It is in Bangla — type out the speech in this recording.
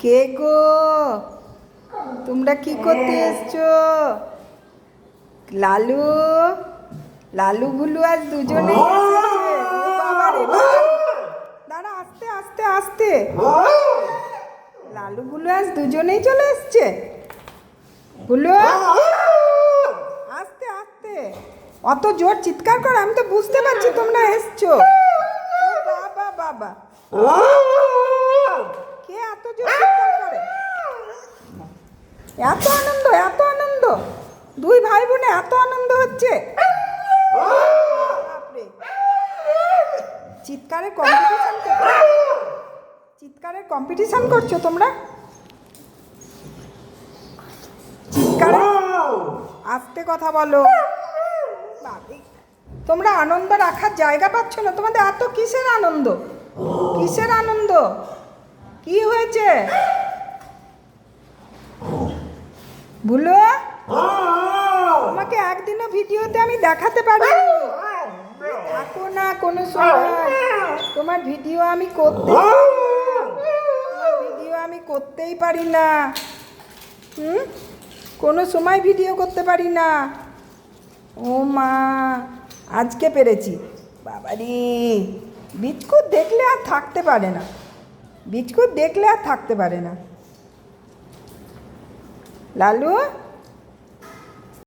কে গো? তোমরা কি করতে এসছো? লালু লালু ভুলু আজ দুজনেই এসেছে। ও বাবা রে বাবা। দাঁড়া, আস্তে আস্তে আস্তে। লালু ভুলু আজ দুজনেই চলে এসছে। ভুলু আস্তে আস্তে, অত জোর চিৎকার করে, আমি তো বুঝতে পারছি তোমরা এসছো। ও বাবা বাবা, কে এত জোর চিৎকার করে? এত আনন্দ, এত আনন্দ, দুই ভাই বোনে এত আনন্দ হচ্ছে। বাপরে, চিৎকারের কম্পিটিশন করছো? চিৎকারের কম্পিটিশন করছো তোমরা? চিৎকার, আস্তে কথা বলো। তোমরা আনন্দ রাখার জায়গা পাচ্ছ না। তোমাদের এত কিসের আনন্দ? কিসের আনন্দ? কি হয়েছে? ভুলো, তোমাকে একদিনও ভিডিওতে আমি দেখাতে পারি। থাকো না কোনো সময়, তোমার ভিডিও আমি করতেই পারি না। কোনো সময় ভিডিও করতে পারি না। ও মা, আজকে পেরেছি। বাবারি, বিস্কুট দেখলে আর থাকতে পারে না। বিস্কুট দেখলে আর থাকতে পারে না। লালু।